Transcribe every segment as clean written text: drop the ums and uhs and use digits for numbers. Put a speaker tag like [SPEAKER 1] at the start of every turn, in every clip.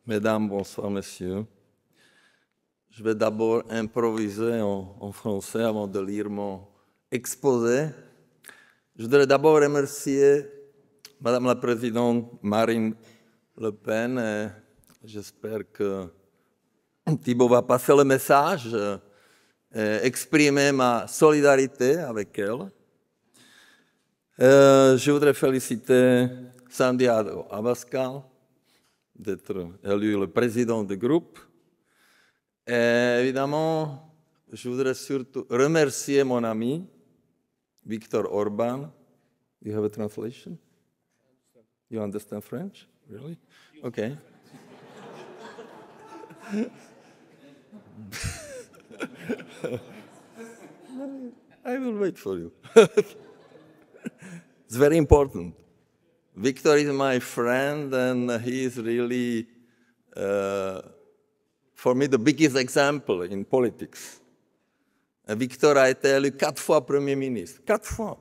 [SPEAKER 1] Mesdames, bonsoir, messieurs. Je vais d'abord improviser en français avant de lire mon exposé. Je voudrais d'abord remercier Madame la Présidente Marine Le Pen et j'espère que Thibault va passer le message et exprimer ma solidarité avec elle. Je voudrais féliciter Santiago Abascal d'être élu le président du groupe. Et évidemment, je voudrais surtout remercier mon ami Viktor Orban. You have a translation? You understand French? Really? Okay. I will wait for you. It's very important. Victor is my friend, and he is really, for me, the biggest example in politics. Victor a été élu 4 fois Premier ministre. 4 fois.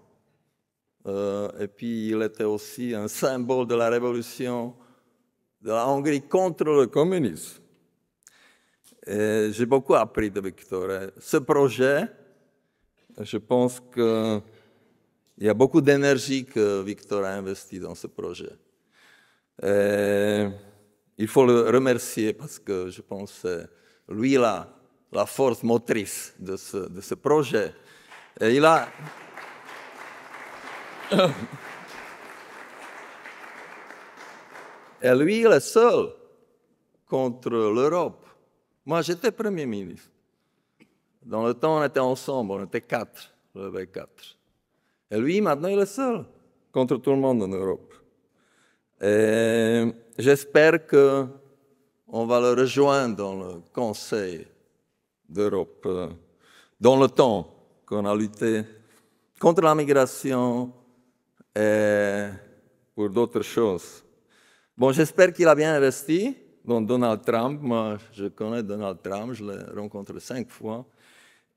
[SPEAKER 1] Et puis, il était aussi un symbole de la révolution de la Hongrie contre le communisme. J'ai beaucoup appris de Victor. Ce projet, je pense qu'il y a beaucoup d'énergie que Victor a investi dans ce projet. Il faut le remercier parce que je pense que c'est lui la force motrice de ce projet. Et il a... Et lui, il est seul contre l'Europe. Moi, j'étais Premier ministre. Dans le temps, on était ensemble, on était 4, le V4. Et lui, maintenant, il est seul contre tout le monde en Europe. Et j'espère qu'on va le rejoindre dans le Conseil d'Europe, dans le temps qu'on a lutté contre la migration et pour d'autres choses. Bon, j'espère qu'il a bien investi dans Donald Trump. Moi, je connais Donald Trump, je l'ai rencontré 5 fois.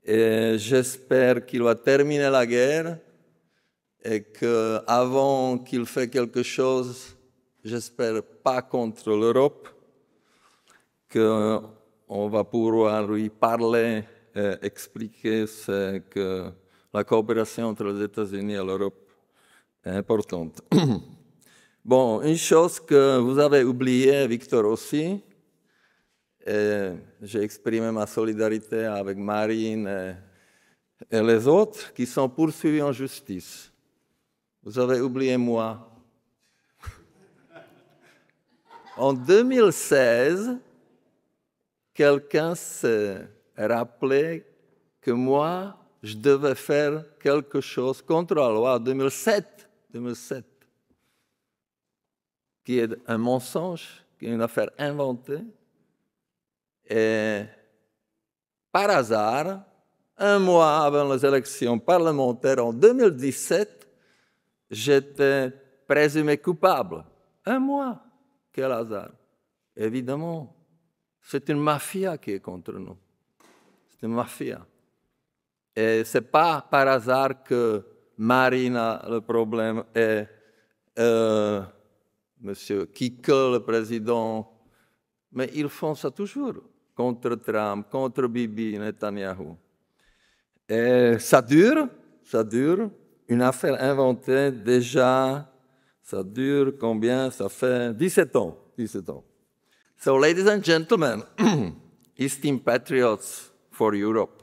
[SPEAKER 1] Et j'espère qu'il va terminer la guerre et qu'avant qu'il fasse quelque chose, j'espère pas contre l'Europe, qu'on va pouvoir lui parler et expliquer que la coopération entre les États-Unis et l'Europe est importante. Bon, une chose que vous avez oubliée, Victor aussi, j'ai exprimé ma solidarité avec Marine et les autres qui sont poursuivis en justice. Vous avez oublié moi. En 2016, quelqu'un s'est rappelé que moi, je devais faire quelque chose contre la loi en 2007, qui est un mensonge, qui est une affaire inventée. Et par hasard, un mois avant les élections parlementaires en 2017, j'étais présumé coupable. Un mois. Quel hasard. Évidemment, c'est une mafia qui est contre nous. C'est une mafia. Et ce n'est pas par hasard que Marine a le problème et M. Kickel, le président, mais ils font ça toujours, contre Trump, contre Bibi Netanyahu. Et ça dure, une affaire inventée déjà, ça dure combien? Ça fait 17 ans. So, ladies and gentlemen, esteemed patriots for Europe,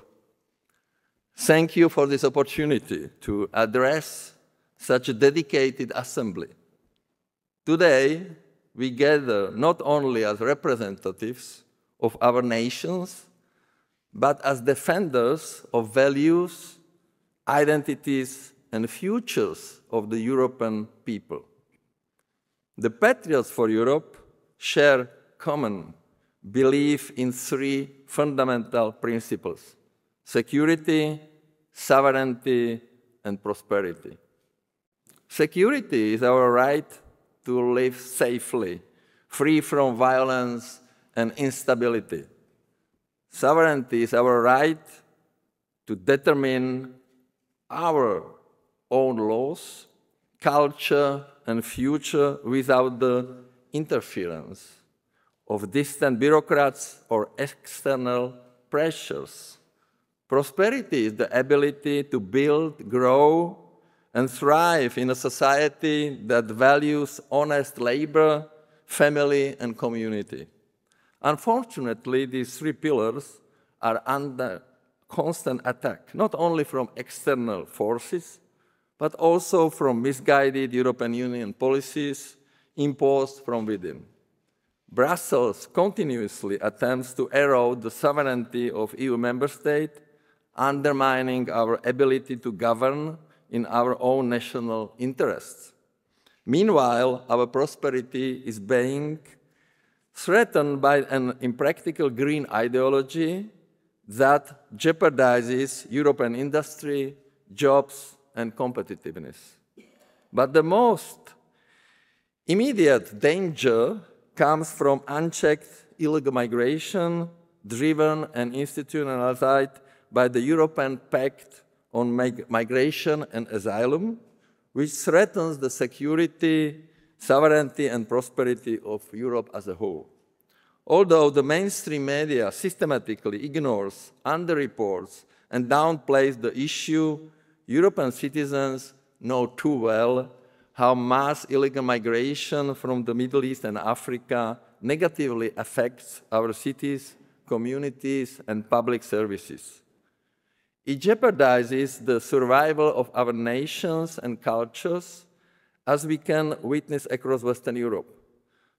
[SPEAKER 1] thank you for this opportunity to address such a dedicated assembly. Today, we gather not only as representatives of our nations, but as defenders of values, identities, and futures of the European people. The Patriots for Europe share common belief in 3 fundamental principles: security, sovereignty, and prosperity. Security is our right to live safely, free from violence and instability. Sovereignty is our right to determine our own laws, culture, and future without the interference of distant bureaucrats or external pressures. Prosperity is the ability to build, grow, and thrive in a society that values honest labor, family, and community. Unfortunately, these three pillars are under constant attack, not only from external forces, but also from misguided European Union policies imposed from within. Brussels continuously attempts to erode the sovereignty of EU member states, undermining our ability to govern in our own national interests. Meanwhile, our prosperity is being threatened by an impractical green ideology that jeopardizes European industry, jobs, and competitiveness. But the most immediate danger comes from unchecked illegal migration, driven and institutionalized by the European Pact on Migration and Asylum, which threatens the security, sovereignty, and prosperity of Europe as a whole. Although the mainstream media systematically ignores, underreports, and downplays the issue, European citizens know too well how mass illegal migration from the Middle East and Africa negatively affects our cities, communities, and public services. It jeopardizes the survival of our nations and cultures, as we can witness across Western Europe.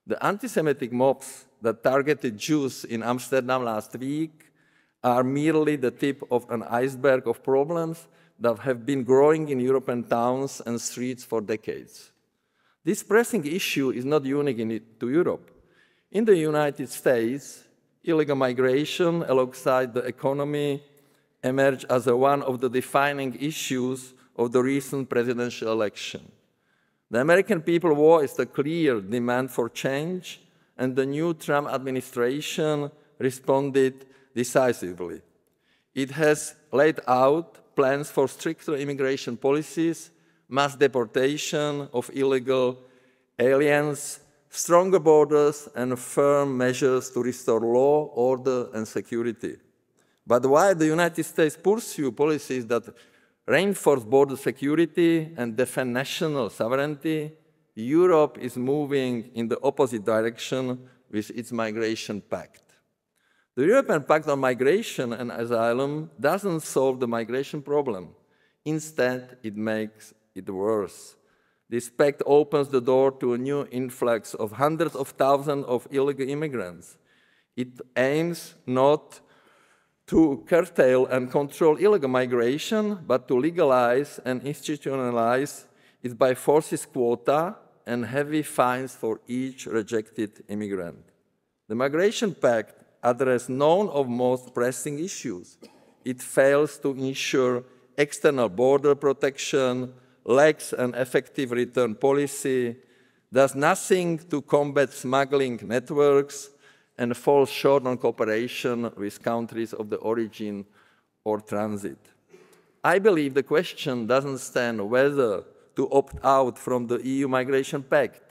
[SPEAKER 1] The anti-Semitic mobs that targeted Jews in Amsterdam last week are merely the tip of an iceberg of problems that have been growing in European towns and streets for decades. This pressing issue is not unique to Europe. In the United States, illegal migration alongside the economy emerged as one of the defining issues of the recent presidential election. The American people voiced a clear demand for change, and the new Trump administration responded decisively. It has laid out plans for stricter immigration policies, mass deportation of illegal aliens, stronger borders, and firm measures to restore law, order, and security. But while the United States pursues policies that reinforce border security and defend national sovereignty, Europe is moving in the opposite direction with its migration pact. The European Pact on Migration and Asylum doesn't solve the migration problem. Instead, it makes it worse. This pact opens the door to a new influx of hundreds of thousands of illegal immigrants. It aims not to curtail and control illegal migration, but to legalize and institutionalize it by forces quota and heavy fines for each rejected immigrant. The Migration Pact addresses none of most pressing issues. It fails to ensure external border protection, lacks an effective return policy, does nothing to combat smuggling networks, and falls short on cooperation with countries of the origin or transit. I believe the question doesn't stand whether to opt out from the EU Migration Pact.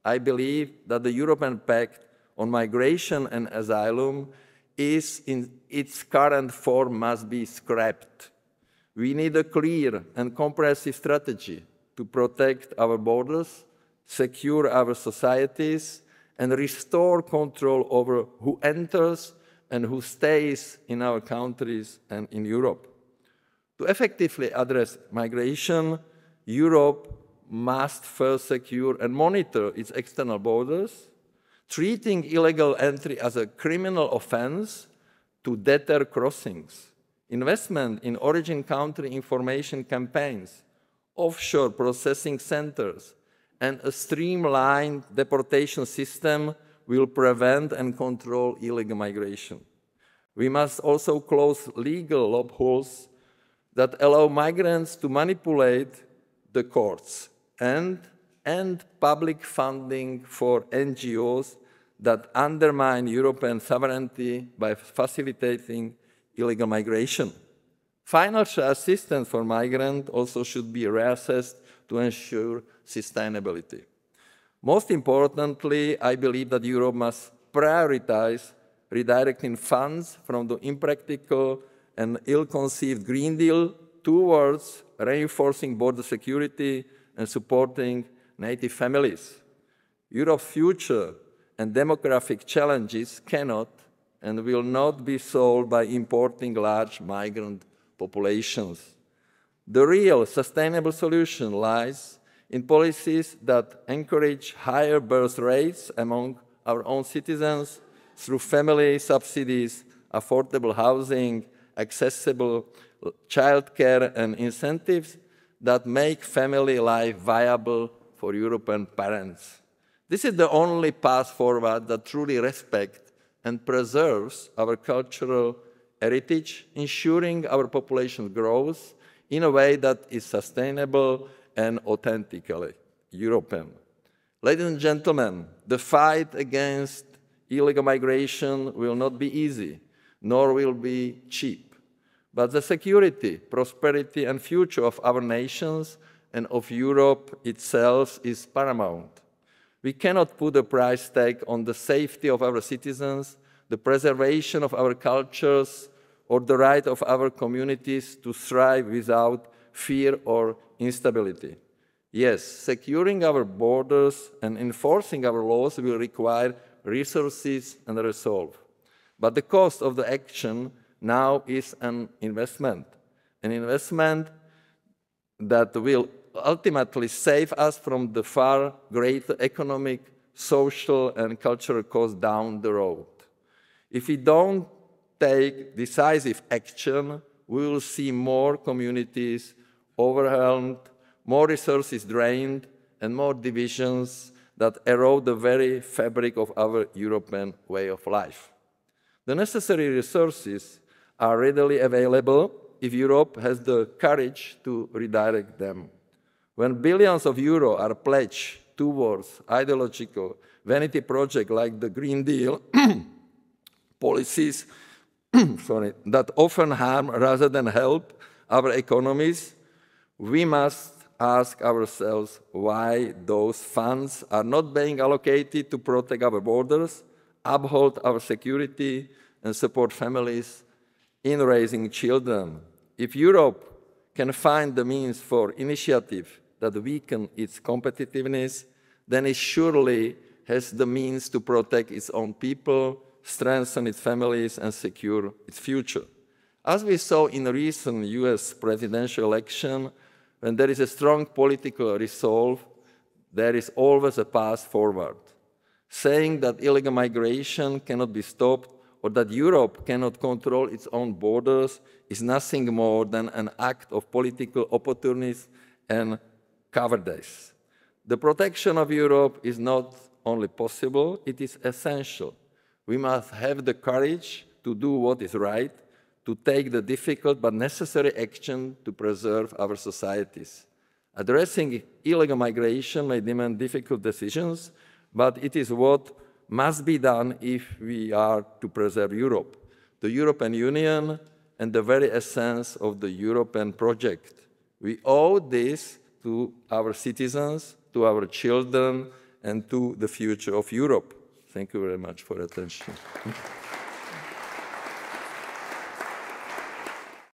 [SPEAKER 1] I believe that the European Pact on Migration and Asylum is in its current form must be scrapped. We need a clear and comprehensive strategy to protect our borders, secure our societies, and restore control over who enters and who stays in our countries and in Europe. To effectively address migration, Europe must first secure and monitor its external borders, treating illegal entry as a criminal offense to deter crossings. Investment in origin country information campaigns, offshore processing centers, and a streamlined deportation system will prevent and control illegal migration. We must also close legal loopholes that allow migrants to manipulate the courts and end public funding for NGOs that undermine European sovereignty by facilitating illegal migration. Financial assistance for migrants also should be reassessed to ensure sustainability. Most importantly, I believe that Europe must prioritize redirecting funds from the impractical and ill-conceived Green Deal towards reinforcing border security and supporting native families. Europe's future and demographic challenges cannot and will not be solved by importing large migrant populations. The real sustainable solution lies in policies that encourage higher birth rates among our own citizens through family subsidies, affordable housing, accessible childcare, and incentives that make family life viable for European parents. This is the only path forward that truly respects and preserves our cultural heritage, ensuring our population growth in a way that is sustainable and authentically European. Ladies and gentlemen, the fight against illegal migration will not be easy, nor will be cheap. But the security, prosperity, and future of our nations and of Europe itself is paramount. We cannot put a price tag on the safety of our citizens, the preservation of our cultures, or the right of our communities to thrive without fear or instability. Yes, securing our borders and enforcing our laws will require resources and resolve. But the cost of the action now is an investment that will ultimately save us from the far greater economic, social, and cultural costs down the road. If we don't take decisive action, we will see more communities overwhelmed, more resources drained, and more divisions that erode the very fabric of our European way of life. The necessary resources are readily available if Europe has the courage to redirect them. When billions of euros are pledged towards ideological vanity projects like the Green Deal, policies that often harm rather than help our economies, we must ask ourselves why those funds are not being allocated to protect our borders, uphold our security, and support families in raising children. If Europe can find the means for initiative that weaken its competitiveness, then it surely has the means to protect its own people, strengthen its families, and secure its future. As we saw in the recent US presidential election, when there is a strong political resolve, there is always a path forward. Saying that illegal migration cannot be stopped or that Europe cannot control its own borders is nothing more than an act of political opportunism and cowardice. The protection of Europe is not only possible, it is essential. We must have the courage to do what is right, to take the difficult but necessary action to preserve our societies. Addressing illegal migration may demand difficult decisions, but it is what must be done if we are to preserve Europe, the European Union, and the very essence of the European project. We owe this to our citizens, to our children, and to the future of Europe. Thank you very much for your attention.